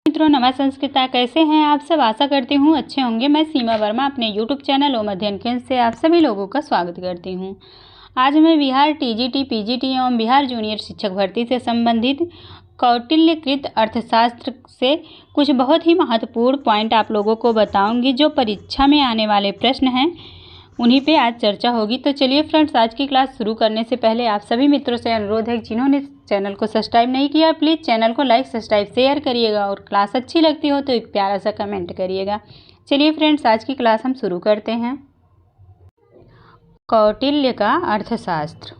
मित्रों, नमः संस्कृता। कैसे हैं आप सब? आशा करती हूँ अच्छे होंगे। मैं सीमा वर्मा अपने यूट्यूब चैनल ओम अध्ययन केंद्र से आप सभी लोगों का स्वागत करती हूँ। आज मैं बिहार टीजीटी, पीजीटी एवं बिहार जूनियर शिक्षक भर्ती से संबंधित कौटिल्यकृत अर्थशास्त्र से कुछ बहुत ही महत्वपूर्ण पॉइंट आप लोगों को बताऊँगी, जो परीक्षा में आने वाले प्रश्न हैं उन्हीं पे आज चर्चा होगी। तो चलिए फ्रेंड्स, आज की क्लास शुरू करने से पहले आप सभी मित्रों से अनुरोध है कि जिन्होंने चैनल को सब्सक्राइब नहीं किया, प्लीज़ चैनल को लाइक, सब्सक्राइब, शेयर करिएगा और क्लास अच्छी लगती हो तो एक प्यारा सा कमेंट करिएगा। चलिए फ्रेंड्स, आज की क्लास हम शुरू करते हैं। कौटिल्य का अर्थशास्त्र।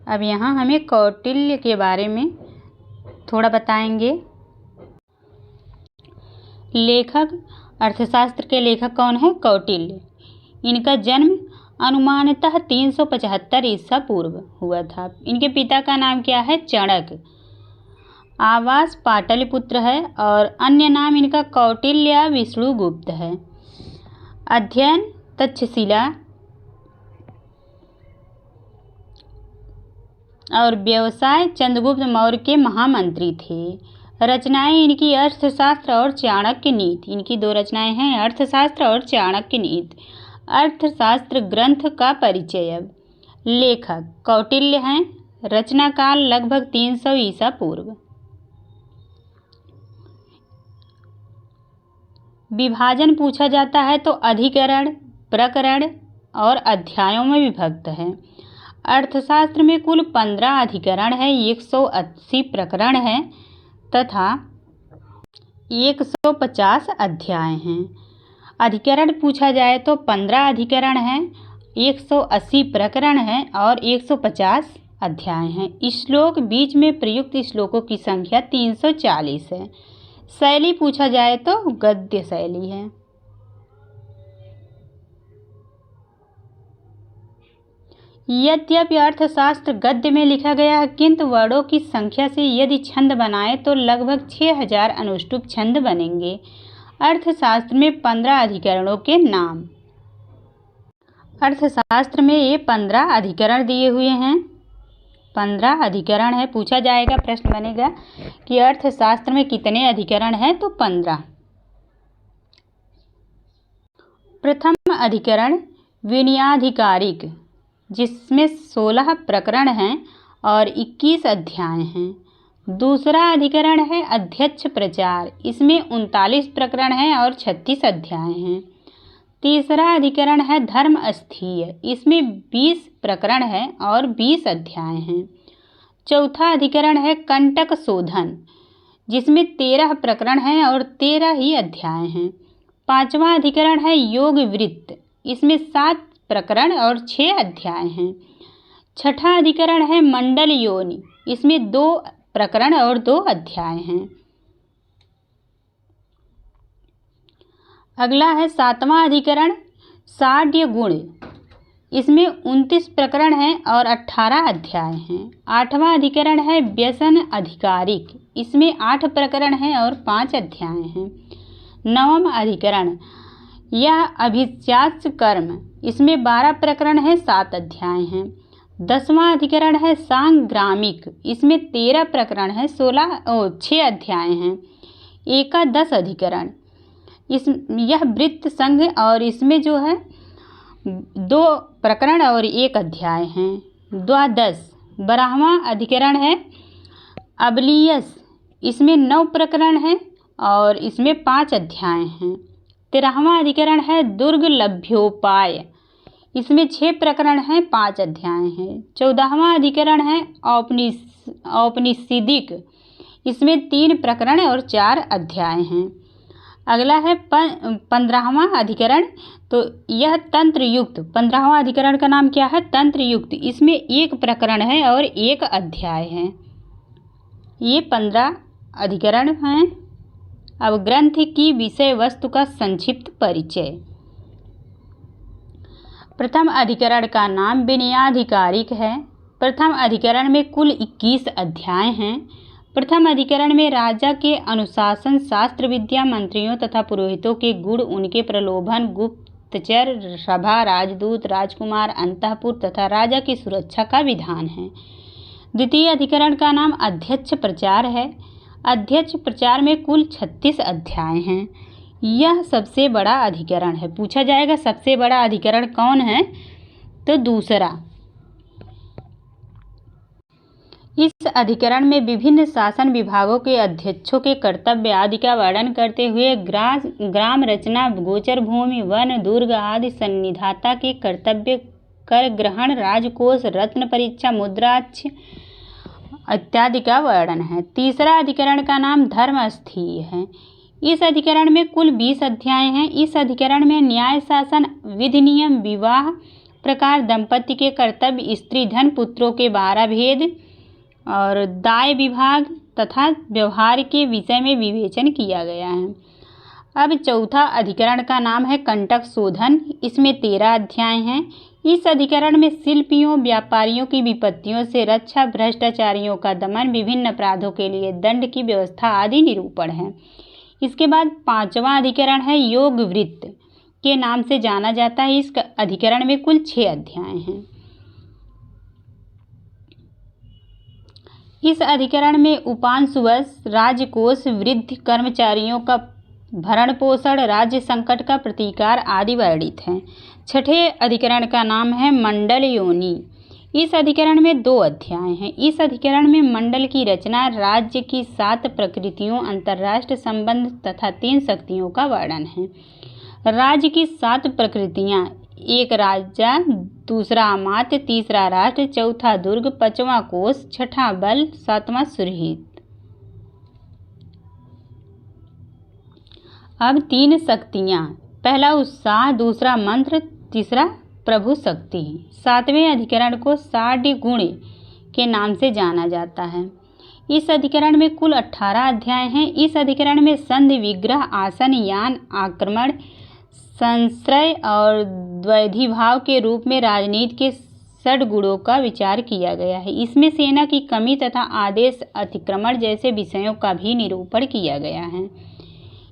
अब यहाँ हमें कौटिल्य के बारे में थोड़ा बताएंगे। लेखक, अर्थशास्त्र के लेखक कौन है? कौटिल्य। इनका जन्म अनुमानतः 375 ईसा पूर्व हुआ था। इनके पिता का नाम क्या है? चाणक्य। आवास पाटलिपुत्र है और अन्य नाम इनका कौटिल्य विष्णुगुप्त है। अध्ययन तक्षशिला और व्यवसाय चंद्रगुप्त मौर्य के महामंत्री थे। रचनाएं इनकी अर्थशास्त्र और चाणक्य नीति। इनकी दो रचनाएं हैं, अर्थशास्त्र और चाणक्य नीति। अर्थशास्त्र ग्रंथ का परिचय। अब लेखक कौटिल्य हैं। रचना काल लगभग 300 ईसा पूर्व। विभाजन पूछा जाता है तो अधिकरण, प्रकरण और अध्यायों में विभक्त है। अर्थशास्त्र में कुल 15 अधिकरण है, 180 प्रकरण है तथा 150 अध्याय हैं। अधिकरण पूछा जाए तो 15 अधिकरण हैं, 180 प्रकरण हैं और 150 अध्याय हैं। श्लोक, बीच में प्रयुक्त श्लोकों की संख्या 340 है। शैली पूछा जाए तो गद्य शैली है। यद्यपि अर्थशास्त्र गद्य में लिखा गया है, किंतु वर्णों की संख्या से यदि छंद बनाए तो लगभग 6000 अनुष्टुप छंद बनेंगे। अर्थशास्त्र में 15 अधिकरणों के नाम। अर्थशास्त्र में ये 15 अधिकरण दिए हुए हैं। 15 अधिकरण है। पूछा जाएगा, प्रश्न बनेगा कि अर्थशास्त्र में कितने अधिकरण हैं, तो 15। प्रथम अधिकरण विनयाधिकारिक, जिसमें 16 प्रकरण हैं और 21 अध्याय हैं। दूसरा अधिकरण है अध्यक्ष प्रचार, इसमें 39 प्रकरण हैं और 36 अध्याय हैं। तीसरा अधिकरण है धर्म स्थीय, इसमें 20 प्रकरण हैं और 20 अध्याय हैं। चौथा अधिकरण है कंटक शोधन, जिसमें 13 प्रकरण हैं और 13 ही अध्याय हैं। पांचवा अधिकरण है योग वृत्त, इसमें 7 प्रकरण और 6 अध्याय हैं। छठा अधिकरण है मंडल योनि, इसमें 2 प्रकरण और 2 अध्याय हैं। अगला है 7वां अधिकरण साड्य गुण, इसमें 29 प्रकरण हैं और 18 अध्याय हैं। 8वां अधिकरण है व्यसन अधिकारिक, इसमें 8 प्रकरण हैं और 5 अध्याय हैं। 9वां अधिकरण यह अभिजात्य कर्म, इसमें 12 प्रकरण हैं, 7 अध्याय हैं। 10वां अधिकरण है सांग्रामिक, इसमें 13 प्रकरण हैं, 6 अध्याय हैं। एकादश अधिकरण, यह वृत्त संघ और इसमें जो है 2 प्रकरण और 1 अध्याय हैं। द्वादश 12वां अधिकरण है अबलियस, इसमें 9 प्रकरण हैं और इसमें 5 अध्याय हैं। 13वां अधिकरण है दुर्गलभ्योपाय, इसमें 6 प्रकरण हैं, 5 अध्याय हैं। 14वां अधिकरण है औपनिषदिक, इसमें 3 प्रकरण और 4 अध्याय हैं। अगला है 15वां अधिकरण, तो यह तंत्र युक्त। 15वां अधिकरण का नाम क्या है? तंत्र युक्त, इसमें 1 प्रकरण है और 1 अध्याय है। ये 15 अधिकरण हैं। अब ग्रंथ की विषय वस्तु का संक्षिप्त परिचय। प्रथम अधिकरण का नाम विनयाधिकारिक है। प्रथम अधिकरण में कुल 21 अध्याय हैं। प्रथम अधिकरण में राजा के अनुशासन, शास्त्र विद्या, मंत्रियों तथा पुरोहितों के गुण, उनके प्रलोभन, गुप्तचर, सभा, राजदूत, राजकुमार, अंतःपुर तथा राजा की सुरक्षा का विधान है। द्वितीय अधिकरण का नाम अध्यक्ष प्रचार है। अध्यक्ष प्रचार में कुल 36 अध्याय हैं। यह सबसे बड़ा अधिकरण है। पूछा जाएगा सबसे बड़ा अधिकरण कौन है, तो दूसरा। इस अधिकरण में विभिन्न शासन विभागों के अध्यक्षों के कर्तव्य आदि का वर्णन करते हुए ग्राम रचना, गोचर भूमि, वन, दुर्ग आदि सन्निधाता के कर्तव्य, कर ग्रहण, राजकोष, रत्न परीक्षा, मुद्राक्ष इत्यादि का वर्णन है। तीसरा अधिकरण का नाम धर्मस्थीय है। इस अधिकरण में कुल 20 अध्याय हैं। इस अधिकरण में न्याय, शासन, विधि, नियम, विवाह, प्रकार, दंपति के कर्तव्य, स्त्री धन, पुत्रों के 12 भेद और दाय विभाग तथा व्यवहार के विषय में विवेचन किया गया है। अब चौथा अधिकरण का नाम है कंटक शोधन। इसमें 13 अध्याय हैं। इस अधिकरण में शिल्पियों, व्यापारियों की विपत्तियों से रक्षा, भ्रष्टाचारियों का दमन, विभिन्न अपराधों के लिए दंड की व्यवस्था आदि निरूपण है। इसके बाद 5वां अधिकरण है योग वृत्त के नाम से जाना जाता है। इस अधिकरण में कुल 6 अध्याय हैं। इस अधिकरण में उपांशुवश, राजकोष, वृद्ध कर्मचारियों का भरण पोषण, राज्य संकट का प्रतिकार आदि वर्णित हैं। 6ठे अधिकरण का नाम है मंडल योनि। इस अधिकरण में 2 अध्याय हैं। इस अधिकरण में मंडल की रचना, राज्य की 7 प्रकृतियों, अंतर्राष्ट्रीय संबंध तथा 3 शक्तियों का वर्णन है। राज्य की 7 प्रकृतियां: 1 राजा, 2 अमात्य, 3 राष्ट्र, 4 दुर्ग, 5वां कोष, 6ठा बल, 7वां सुरहित। अब 3 शक्तियां: पहला उत्साह, 2 मंत्र, 3 प्रभु शक्ति। 7वें अधिकरण को साढ़ गुण के नाम से जाना जाता है। इस अधिकरण में कुल 18 अध्याय हैं। इस अधिकरण में संधि, विग्रह, आसन, यान, आक्रमण, संश्रय और द्वैधी भाव के रूप में राजनीति के 6 गुणों का विचार किया गया है। इसमें सेना की कमी तथा आदेश अतिक्रमण जैसे विषयों का भी निरूपण किया गया है।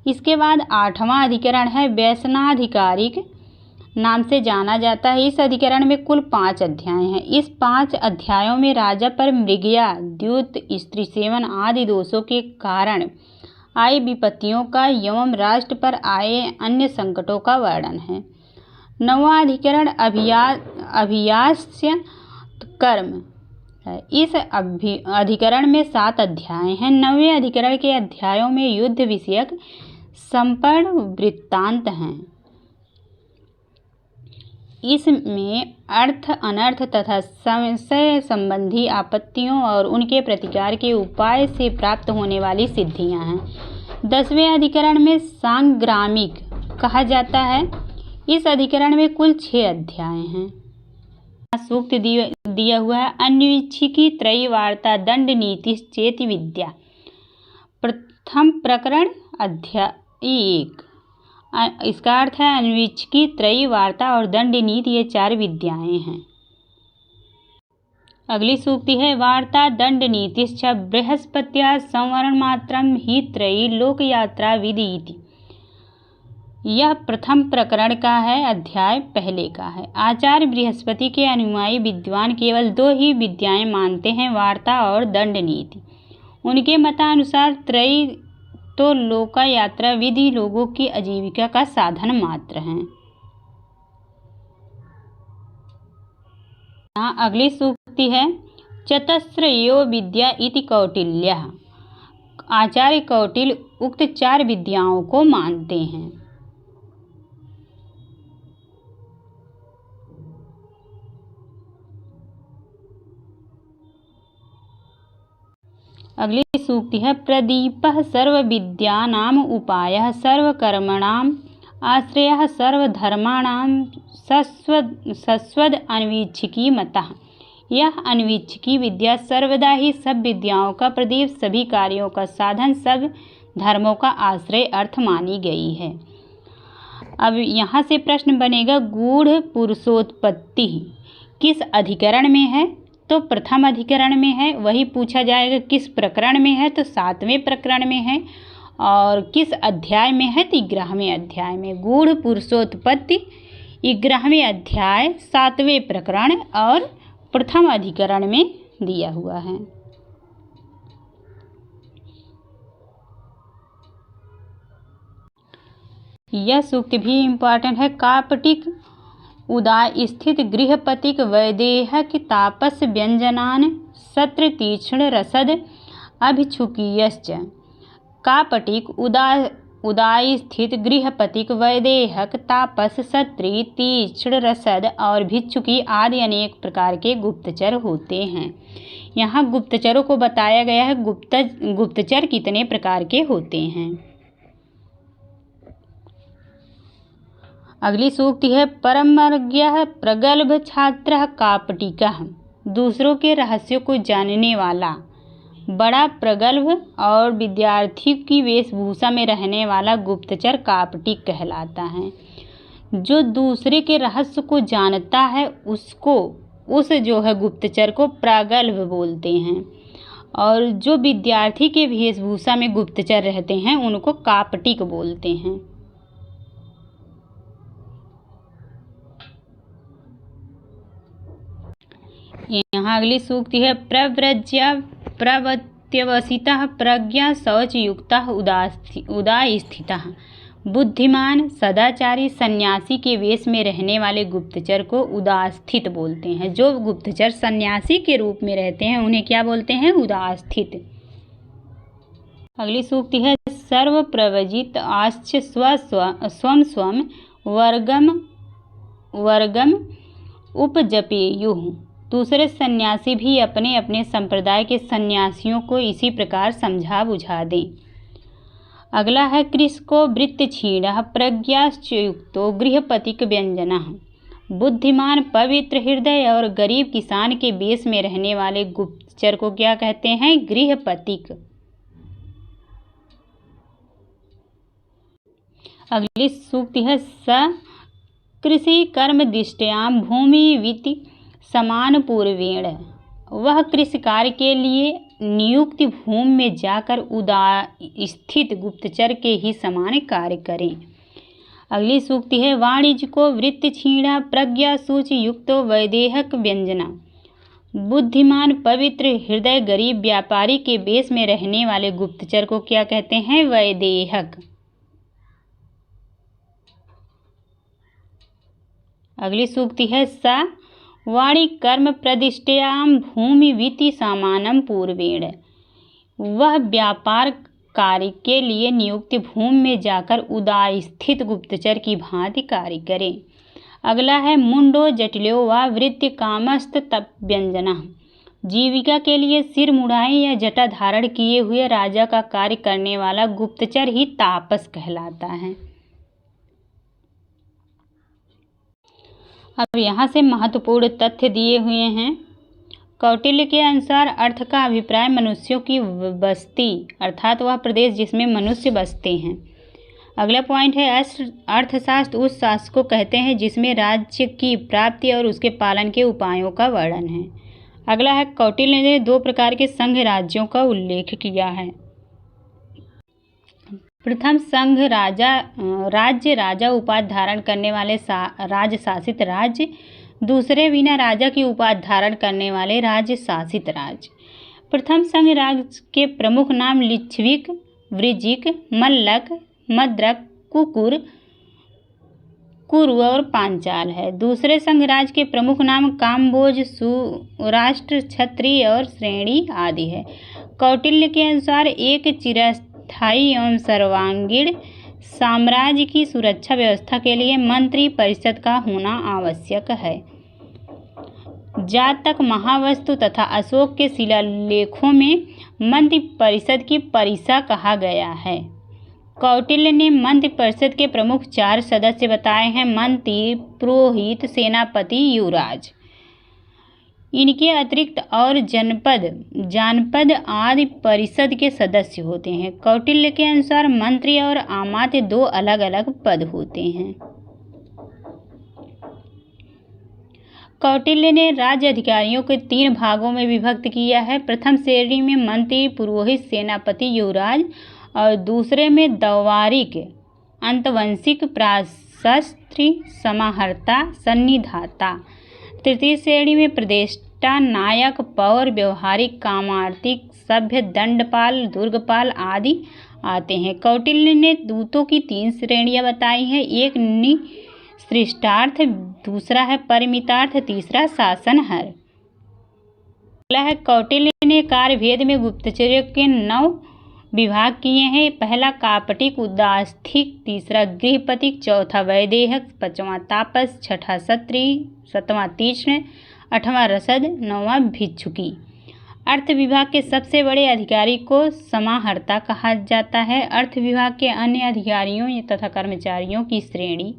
इसके बाद 8वां अधिकरण है व्यसनाधिकारिक नाम से जाना जाता है। इस अधिकरण में कुल 5 अध्याय हैं। इस 5 अध्यायों में राजा पर मृगया, द्यूत, स्त्री सेवन आदि दोषों के कारण आई विपत्तियों का एवं राष्ट्र पर आए अन्य संकटों का वर्णन है। 9वां अधिकरण अभियास्य कर्म है। इस अधिकरण में 7 अध्याय हैं। 9वें अधिकरण के अध्यायों में युद्ध विषयक संपूर्ण वृत्तांत हैं। इसमें अर्थ, अनर्थ तथा संशय संबंधी आपत्तियों और उनके प्रतिकार के उपाय से प्राप्त होने वाली सिद्धियां हैं। 10वें अधिकरण में सांग्रामिक कहा जाता है। इस अधिकरण में कुल 6 अध्याय हैं। सूक्त दिया हुआ है अन्वीक्षिकी त्रयी वार्ता दंड नीति चेत विद्या। प्रथम प्रकरण अध्याय 1। इसका अर्थ है अन्वीक्षिकी, त्रयी वार्ता और दंड नीति ये 4 विद्याएं हैं। अगली सूक्ति है वार्ता दंड नीतिश्च बृहस्पत्या संवरण मात्रम ही त्रयी लोक यात्रा विधि। यह प्रथम प्रकरण का है, अध्याय पहले का है। आचार्य बृहस्पति के अनुयायी विद्वान केवल 2 ही विद्याएं मानते हैं, वार्ता और दंड नीति। उनके मतानुसार त्रयी तो लोक यात्रा विधि लोगों की आजीविका का साधन मात्र हैं। यहाँ अगली सूक्ति है चतस्रयो विद्या इति कौटिल्यः। आचार्य कौटिल्य उक्त 4 विद्याओं को मानते हैं। अगली सूक्ति है प्रदीपः सर्वविद्यानाम् उपायः सर्वकर्मणाम् आश्रयः सर्वधर्माणां सस्वद अन्वीक्षिकी मतः। यह अन्वीक्षिकी विद्या सर्वदा ही सब विद्याओं का प्रदीप, सभी कार्यों का साधन, सब धर्मों का आश्रय अर्थ मानी गई है। अब यहाँ से प्रश्न बनेगा गूढ़ पुरुषोत्पत्ति किस अधिकरण में है, तो प्रथम अधिकरण में है। वही पूछा जाएगा किस प्रकरण में है, तो 7वें प्रकरण में है। और किस अध्याय में है, तो 11वें अध्याय में। गूढ़ पुरुषोत्पत्ति 11वें अध्याय 7वें प्रकरण और प्रथम अधिकरण में दिया हुआ है। यह सूक्त भी इम्पॉर्टेंट है। कापटिक उदाय स्थित गृहपतिक वैदेहक तापस व्यंजनान सत्र तीक्ष्ण रसद अभिछुकीयश्च। कापटिक उदाय स्थित गृहपतिक वैदेहक तापस सत्री तीक्ष्ण रसद और भिक्षुकी आदि अनेक प्रकार के गुप्तचर होते हैं। यहाँ गुप्तचरों को बताया गया है गुप्तचर कितने प्रकार के होते हैं। अगली सूक्ति है परमज्ञः प्रगल्भ छात्रः कापटिकः। दूसरों के रहस्यों को जानने वाला बड़ा प्रगल्भ और विद्यार्थी की वेशभूषा में रहने वाला गुप्तचर कापटिक कहलाता है। जो दूसरे के रहस्य को जानता है उस जो है गुप्तचर को प्रगल्भ बोलते हैं, और जो विद्यार्थी के वेशभूषा में गुप्तचर रहते हैं उनको कापटिक बोलते हैं। यहाँ अगली सूक्ति है प्रव्रज्य प्रवत्यवसितः प्रज्ञा शौचयुक्तः उदाय स्थितः। बुद्धिमान सदाचारी सन्यासी के वेश में रहने वाले गुप्तचर को उदास्थित बोलते हैं। जो गुप्तचर सन्यासी के रूप में रहते हैं उन्हें क्या बोलते हैं? उदास्थित। अगली सूक्ति है सर्व प्रवजित आश्च स्वम स्वम वर्गम उपजपेयुः। दूसरे सन्यासी भी अपने अपने संप्रदाय के सन्यासियों को इसी प्रकार समझा बुझा दें। अगला है कृषको वृत्तक्षीणः प्रज्ञाश्चयुक्तो गृहपतिक व्यंजनः। बुद्धिमान पवित्र हृदय और गरीब किसान के वेश में रहने वाले गुप्तचर को क्या कहते हैं? गृहपतिक। अगली सूक्ति है स कृषि कर्म दृष्टयाम भूमि विति समान पूर्वेण। वह कृषि कार्य के लिए नियुक्त भूमि में जाकर उदास्थित गुप्तचर के ही समान कार्य करें। अगली सूक्ति है वाणिज्य को वृत्तक्षीणा प्रज्ञा सूचि युक्तो वैदेहक व्यंजना। बुद्धिमान पवित्र हृदय गरीब व्यापारी के वेश में रहने वाले गुप्तचर को क्या कहते हैं? वैदेहक। अगली सूक्ति है सा वाणी कर्म प्रतिष्ठयाम भूमि विति सामानम पूर्वेण। वह व्यापार कार्य के लिए नियुक्त भूमि में जाकर उदास्थित गुप्तचर की भांति कार्य करें। अगला है मुंडो जटिलो व वृत्ति कामस्त तप व्यंजना। जीविका के लिए सिर मुड़ाए या जटा धारण किए हुए राजा का कार्य करने वाला गुप्तचर ही तापस कहलाता है। अब यहाँ से महत्वपूर्ण तथ्य दिए हुए हैं। कौटिल्य के अनुसार अर्थ का अभिप्राय मनुष्यों की बस्ती अर्थात वह प्रदेश जिसमें मनुष्य बसते हैं। अगला पॉइंट है अर्थशास्त्र उस शास्त्र को कहते हैं जिसमें राज्य की प्राप्ति और उसके पालन के उपायों का वर्णन है। अगला है कौटिल्य ने 2 प्रकार के संघ राज्यों का उल्लेख किया है। प्रथम संघ राज्य राजा उपाधि धारण करने वाले राज्य शासित राज्य। दूसरे बिना राजा की उपाधि धारण करने वाले राज्य शासित राज्य। प्रथम संघ राज्य के प्रमुख नाम लिच्छविक, वृजिक, मल्लक, मद्रक, कुकुर, कुरु और पांचाल है। दूसरे संघ राज्य के प्रमुख नाम काम्बोज, सुराष्ट्र, क्षत्रिय और श्रेणी आदि है। कौटिल्य के अनुसार एक चिरस्थायी एवं सर्वांगीण साम्राज्य की सुरक्षा व्यवस्था के लिए मंत्री परिषद का होना आवश्यक है। जातक, महावस्तु तथा अशोक के शिलालेखों में मंत्री परिषद की परिषा कहा गया है। कौटिल्य ने मंत्री परिषद के प्रमुख 4 सदस्य बताए हैं: मंत्री, पुरोहित, सेनापति, युवराज। इनके अतिरिक्त और जानपद आदि परिषद के सदस्य होते हैं। कौटिल्य के अनुसार मंत्री और अमात्य 2 अलग अलग पद होते हैं। कौटिल्य ने राज्य अधिकारियों को 3 भागों में विभक्त किया है। प्रथम श्रेणी में मंत्री, पुरोहित, सेनापति, युवराज और दूसरे में दौवारिक, अंतवंशिक, प्राशस्त्री, समाहर्ता, सन्निधाता। तृतीय श्रेणी में प्रदेष्टा, नायक, पौर, व्यवहारिक, कामार्तिक, सभ्य, दंडपाल, दुर्गपाल आदि आते हैं। कौटिल्य ने दूतों की 3 श्रेणियां बताई हैं। एक निश्रिष्टार्थ, दूसरा है परिमितार्थ, तीसरा शासनहर। अगला है कौटिल्य ने कार्यभेद में गुप्तचर्य के 9 विभाग किए हैं। पहला कापटिक उदास्थिक, तीसरा गृहपतिक, चौथा वैदेहक, 5वां तापस, 6ठा क्षत्रिय, 7वां तीक्ष्ण, 8वां रसद, 9वां भिक्षुकी। अर्थ विभाग के सबसे बड़े अधिकारी को समाहर्ता कहा जाता है। अर्थ विभाग के अन्य अधिकारियों तथा कर्मचारियों की श्रेणी: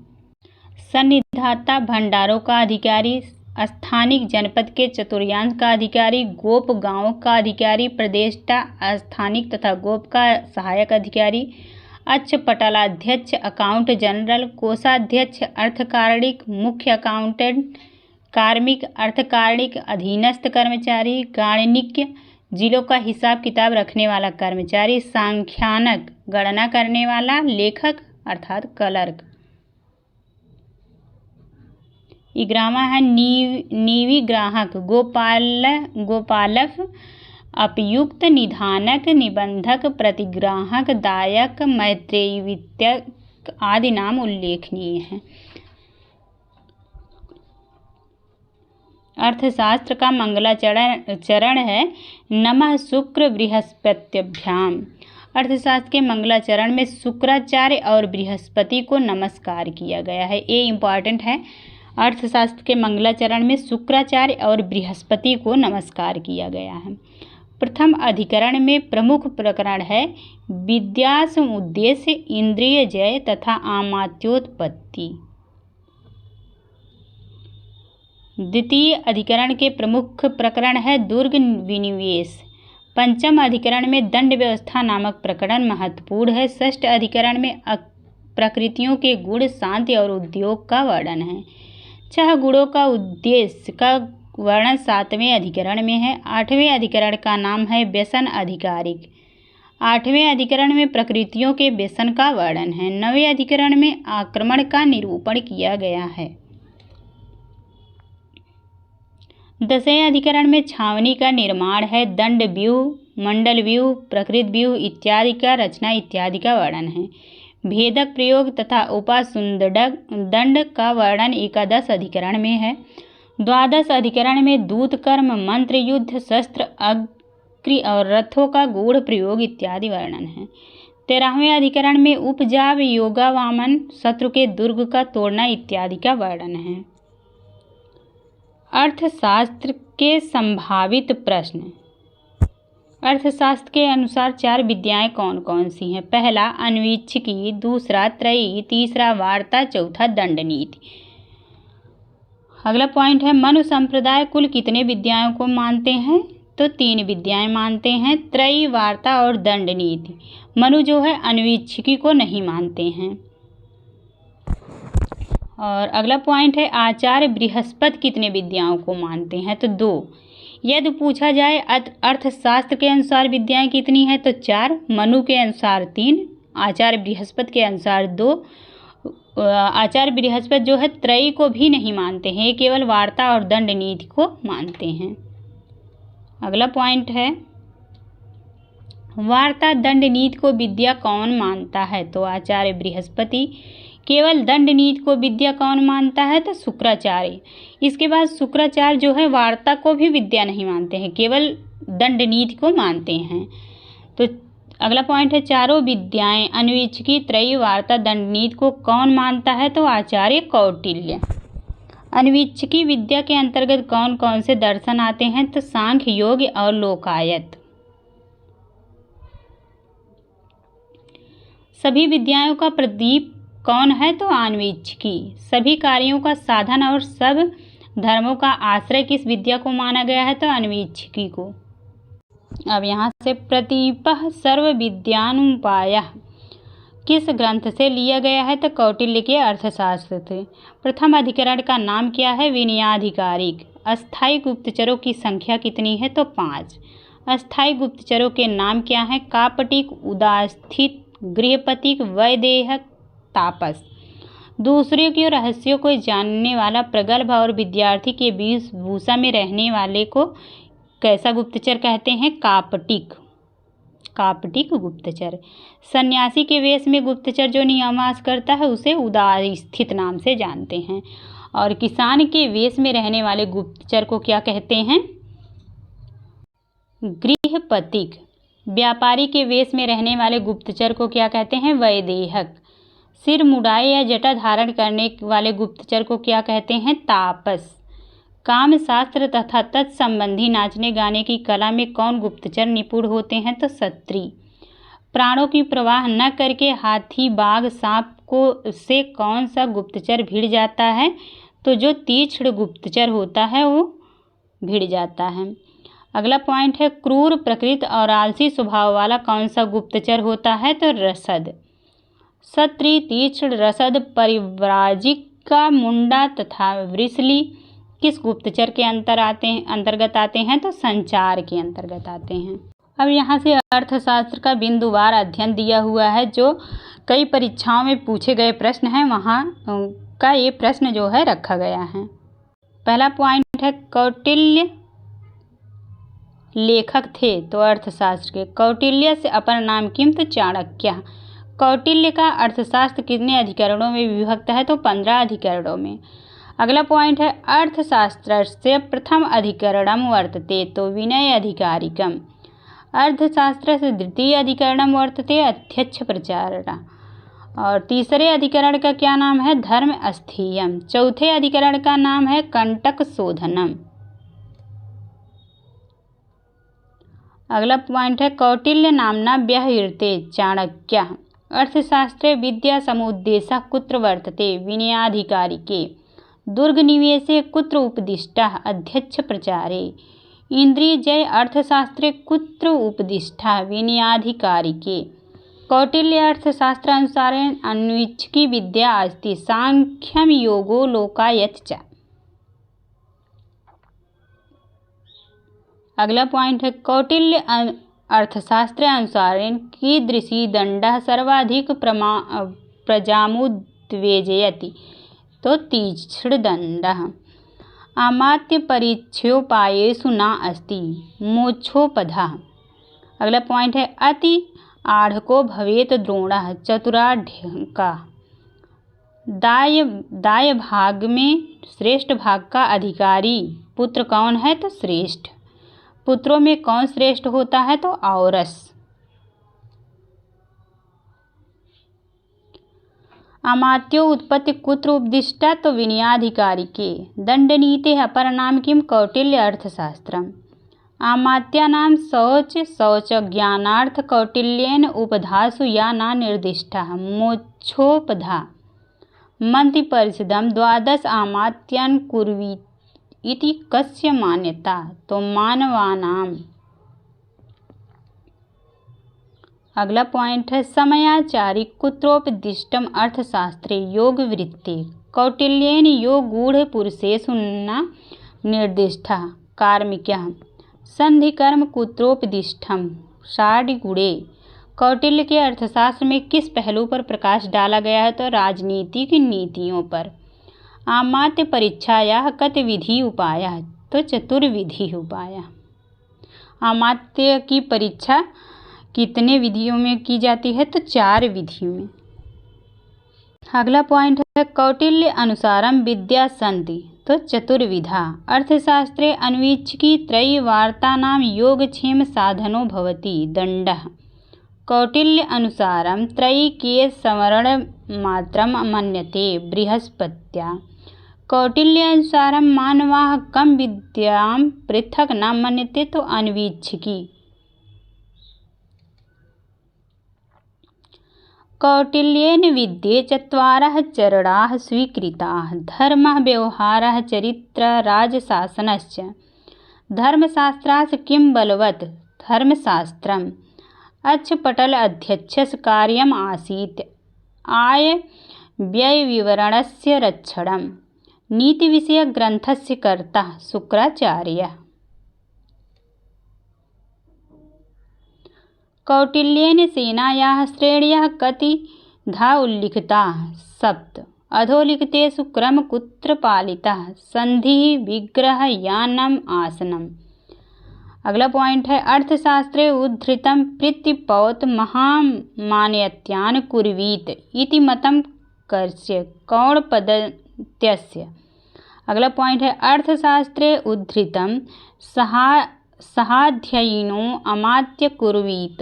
सन्निधाता, भंडारों का अधिकारी, स्थानिक जनपद के चतुर्थांश का अधिकारी, गोप गांव का अधिकारी, प्रदेष्टा, स्थानिक तथा गोप का सहायक अधिकारी, अक्षपटलाध्यक्ष, अकाउंट जनरल, कोषाध्यक्ष, अर्थकारणिक, मुख्य अकाउंटेंट, कार्मिक, अर्थकारणिक, अधीनस्थ कर्मचारी, गणिज्ञ, जिलों का हिसाब किताब रखने वाला कर्मचारी, सांख्यानक, गणना करने वाला, लेखक अर्थात क्लर्क। 11वां है नीवी ग्राहक, गोपालक, अपयुक्त, निधानक, निबंधक, प्रतिग्राहक, दायक, मैत्रेयी वित्तक आदि नाम उल्लेखनीय हैं। अर्थशास्त्र का मंगलाचरण है नमः शुक्र बृहस्पत्यभ्याम। अर्थशास्त्र के मंगलाचरण में शुक्राचार्य और बृहस्पति को नमस्कार किया गया है। ये इम्पॉर्टेंट है। अर्थशास्त्र के मंगलाचरण में शुक्राचार्य और बृहस्पति को नमस्कार किया गया है। प्रथम अधिकरण में प्रमुख प्रकरण है विद्या उद्देश्य, इंद्रिय जय तथा आमात्योत्पत्ति। द्वितीय अधिकरण के प्रमुख प्रकरण है दुर्ग विनिवेश। पंचम अधिकरण में दंड व्यवस्था नामक प्रकरण महत्वपूर्ण है। षष्ठ अधिकरण में प्रकृतियों के गुण, शांति और उद्योग का वर्णन है। 6 गुणों का उद्देश्य का वर्णन 7वें अधिकरण में है। 8वें अधिकरण का नाम है व्यसन अधिकारिक। 8वें अधिकरण में प्रकृतियों के व्यसन का वर्णन है। 9वें अधिकरण में आक्रमण का निरूपण किया गया है। 10वें अधिकरण में छावनी का निर्माण है। दंड व्यूह, मंडल व्यूह, प्रकृत व्यूह इत्यादि का रचना इत्यादि का वर्णन है। भेदक प्रयोग तथा उपासुंदक दंड का वर्णन 11 अधिकरण में है। 12 अधिकरण में दूत कर्म, मंत्र, युद्ध, शस्त्र, अग्नि और रथों का गूढ़ प्रयोग इत्यादि वर्णन है। 13वें अधिकरण में उपजाव, योगावामन, शत्रु के दुर्ग का तोड़ना इत्यादि का वर्णन है। अर्थशास्त्र के संभावित प्रश्न। अर्थशास्त्र के अनुसार 4 विद्याएं कौन कौन सी हैं? पहला अन्वीक्षिकी, दूसरा त्रयी, तीसरा वार्ता, चौथा दंड नीति। अगला पॉइंट है मनु संप्रदाय कुल कितने विद्याओं को मानते हैं? तो 3 विद्याएं मानते हैं, त्रयी, वार्ता और दंड नीति। मनु जो है अन्वीक्षिकी को नहीं मानते हैं। और अगला पॉइंट है आचार्य बृहस्पति कितने विद्याओं को मानते हैं? तो 2। यदि पूछा जाए अर्थशास्त्र के अनुसार विद्याएं कितनी हैं? तो 4, मनु के अनुसार 3, आचार्य बृहस्पति के अनुसार 2। आचार्य बृहस्पति जो है त्रयी को भी नहीं मानते हैं, केवल वार्ता और दंड नीति को मानते हैं। अगला पॉइंट है वार्ता दंड नीति को विद्या कौन मानता है? तो आचार्य बृहस्पति। केवल दंड नीति को विद्या कौन मानता है? तो शुक्राचार्य। इसके बाद शुक्राचार्य जो है वार्ता को भी विद्या नहीं मानते हैं, केवल दंड नीति को मानते हैं। तो अगला पॉइंट है चारों विद्याएं अन्वीक्षिकी, त्रयी, वार्ता, दंड नीति को कौन मानता है? तो आचार्य कौटिल्य। अन्वीक्षिकी विद्या के अंतर्गत कौन कौन से दर्शन आते हैं? तो सांख्य, योग और लोकायत। सभी विद्याओं का प्रदीप कौन है? तो अन्वीक्षिकी। सभी कार्यों का साधन और सब धर्मों का आश्रय किस विद्या को माना गया है? तो अन्वीक्षिकी को। अब यहाँ से प्रतीपः सर्व विद्यानुपायः किस ग्रंथ से लिया गया है? तो कौटिल्य के अर्थशास्त्र से। प्रथम अधिकरण का नाम क्या है? विनयाधिकारिक। अस्थायी गुप्तचरों की संख्या कितनी है? तो 5। अस्थायी गुप्तचरों के नाम क्या हैं? कापटिक, उदास्थित, गृहपतिक, वैदेहक, तापस। दूसरों के रहस्यों को जानने वाला, प्रगल्भ और विद्यार्थी के बीच भूषा में रहने वाले को कैसा गुप्तचर कहते हैं? कापटिक। कापटिक गुप्तचर। सन्यासी के वेश में गुप्तचर जो नियमवास करता है उसे उदारस्थित नाम से जानते हैं। और किसान के वेश में रहने वाले गुप्तचर को क्या कहते हैं? गृहपथिक। व्यापारी के वेश में रहने वाले गुप्तचर को क्या कहते हैं? वैदेहक। सिर मुंडाए या जटा धारण करने वाले गुप्तचर को क्या कहते हैं? तापस। काम शास्त्र तथा तत्संबंधी नाचने गाने की कला में कौन गुप्तचर निपुण होते हैं? तो क्षत्रिय। प्राणों की परवाह न करके हाथी बाघ सांप को से कौन सा गुप्तचर भिड़ जाता है? तो जो तीक्ष्ण गुप्तचर होता है वो भिड़ जाता है। अगला पॉइंट है क्रूर प्रकृति और आलसी स्वभाव वाला कौन सा गुप्तचर होता है? तो रसद। क्षत्रिय, तीक्ष्ण, रसद, परिव्राजिका, मुंडा तथा वृषली किस गुप्तचर के अंतर्गत आते हैं? तो संचार के अंतर्गत आते हैं। अब यहाँ से अर्थशास्त्र का बिंदुवार अध्ययन दिया हुआ है जो कई परीक्षाओं में पूछे गए प्रश्न हैं, वहाँ का ये प्रश्न जो है रखा गया है। पहला पॉइंट है कौटिल्य लेखक थे तो अर्थशास्त्र के। कौटिल्य से अपर नाम किम? तो चाणक्य। कौटिल्य का अर्थशास्त्र कितने अधिकरणों में विभक्त है? तो 15 अधिकरणों में। अगला पॉइंट है अर्थशास्त्र से प्रथम अधिकरणम वर्तते तो विनय अधिकारिकम। अर्थशास्त्र से द्वितीय अधिकरणम वर्तते अध्यक्ष प्रचारणा। और तीसरे अधिकरण का क्या नाम है? धर्म अस्थेयम। चौथे अधिकरण का नाम है कंटक शोधनम। अगला पॉइंट है कौटिल्य नामना व्यवहृते चाणक्य। अर्थशास्त्रे विद्या समुद्देशः कुत्र वर्तते? विनयाधिकारिके। दुर्ग निवेशे कुत्र उपदिष्टः? अध्यक्ष प्रचारे। इंद्रिय जय अर्थशास्त्रे कुत्र उपदिष्टः? विनयाधिकारिके। कौटिल्य अर्थशास्त्र अनुसारेण अन्वीक्षिकी विद्या अस्ति सांख्यम योगो लोकायत च। अगला पॉइंट है कौटिल्य अर्थशास्त्र अनुसारेण कीदृशी दंडः सर्वाधिक प्रजामुद्वेजयति? तो तीक्ष्ण दंडः। आमात्य परीक्षोपायेषु न अस्ति मोक्षोपधः। अगला पॉइंट है अति आढ़को भवेत द्रोणः चतुराढ़का। दाय भाग में श्रेष्ठ भाग का अधिकारी पुत्र कौन है? तो श्रेष्ठ। पुत्रों में कौन श्रेष्ठ होता है? तो औरस। अमात्यो उत्पत्ति कुत्र उपदिष्टा? तो विनयाधिकारिके। दंडनीते अपर नाम किम? कौटिल्य अर्थशास्त्रम। आमात्यानां शौचज्ञानार्थ कौटिल्येन उपधासु या न निर्दिष्टः मोक्षोपधा। मंत्रिपरिषदं 12 आमात्यान् कुर्वीत इति कस्य मान्यता? तो मानवानां। अगला पॉइंट है समयाचारी कुत्रोपदिष्टम अर्थशास्त्रे योग वृत्ते कौटिल्येन योग गूढ़ पुरुषेषु न निर्दिष्टः कार्मिकः। संधिकर्म कुत्रोपदिष्टम षाड्गुणे। कौटिल्य के अर्थशास्त्र में किस पहलू पर प्रकाश डाला गया है? तो राजनीतिक नीतियों पर। आमात्य परीक्षायाः कत विधि उपायः? तो चतुर्विधि उपाय। आमात्य की परीक्षा कितने विधियों में की जाती है? तो 4 विधियों में। अगला पॉइंट है कौटिल्य अनुसारम विद्या सन्ति तो चतुर्विधा। अर्थशास्त्रे अन्वीक्षिकी त्रयी वार्तानां योगक्षेम साधनो भवति दंडः। कौटिल्य अनुसारम त्रयी के स्मरण मात्रम मन्यते बृहस्पत्या। कौटिल्य अनुसारम मानवाः कम विद्यां पृथक न मन्यते तो अन्वीक्षिकी। कौटिल्येन विद्ये 4 चरणाः स्वीकृताः धर्मः व्यवहारः चरित्रः राजशासनश्च। धर्मशास्त्रास्य किं बलवत्? धर्मशास्त्रम्। अक्षपटल अध्यक्षस्य कार्यम् आसीत् आय व्यय विवरणस्य रक्षणम्। नीतिविषयक ग्रन्थस्य कर्ता शुक्राचार्यः। कौटिल्येन सेनायाः श्रेण्यः कतिधा उल्लिखिताः? 7। अधोलिखितेषु क्रम कुत्र पालितः? संधिः विग्रह यानम् आसनम्। अगला पॉइंट है अर्थशास्त्रे उद्धृतं प्रीतिपौत महामान्यत्यान् कुर्वीत इति मतं कस्य कौणपदत्यस्य। अगला पॉइंट है अर्थशास्त्रे उद्धृतं सहाध्ययिनो अमात्य कुर्वीत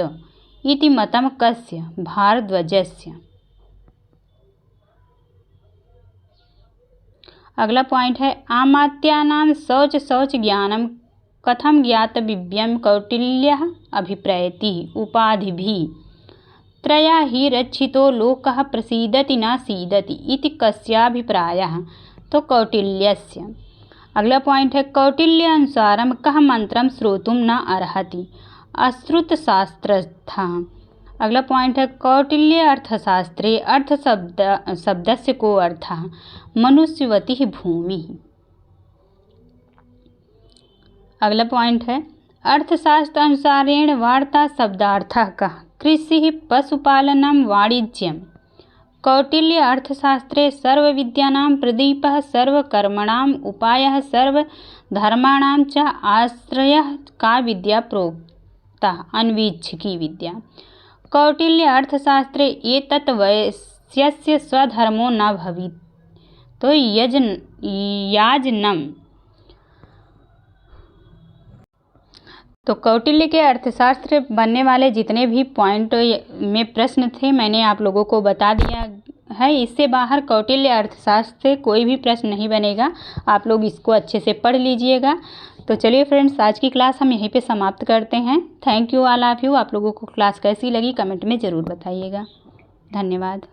इति मतं कस्य भारद्वाजस्य। अगला पॉइंट है आमात्यानां शौचज्ञानं कथं ज्ञातव्यं कौटिल्यः अभिप्रयति उपाधिभिः त्रया हि रक्षितो लोकः प्रसीदति न सीदति इति कस्याभिप्रायः। तो कौटिल्यस्य। अगला पॉइंट है कौटिल्य अनुसारं कः मंत्रं श्रोतुं न अर्हति अश्रुतशास्त्रस्थः। अगला पॉइंट है कौटिल्य अर्थशास्त्रे शब्दस्य को अर्थः मनुष्यवती भूमिः। अगला पॉइंट है अर्थशास्त्र अनुसारेण वार्ता शब्दार्थः कः कृषि पशुपालनं वाणिज्यम्। कौटिल्य अर्थशास्त्रे सर्वविद्यानां प्रदीपः सर्वकर्मणाम् उपायः सर्वधर्माणां च आश्रयः का विद्या प्रोक्ता अन्वीक्षिकी विद्या। कौटिल्य अर्थशास्त्रे एतत् वैश्यस्य स्वधर्मो न भवेत्। तो याजनम्। तो कौटिल्य के अर्थशास्त्र बनने वाले जितने भी पॉइंट में प्रश्न थे मैंने आप लोगों को बता दिया है। इससे बाहर कौटिल्य अर्थशास्त्र से कोई भी प्रश्न नहीं बनेगा। आप लोग इसको अच्छे से पढ़ लीजिएगा। तो चलिए फ्रेंड्स, आज की क्लास हम यहीं पे समाप्त करते हैं। Thank you all of you. आप लोगों को क्लास कैसी लगी कमेंट में ज़रूर बताइएगा। धन्यवाद।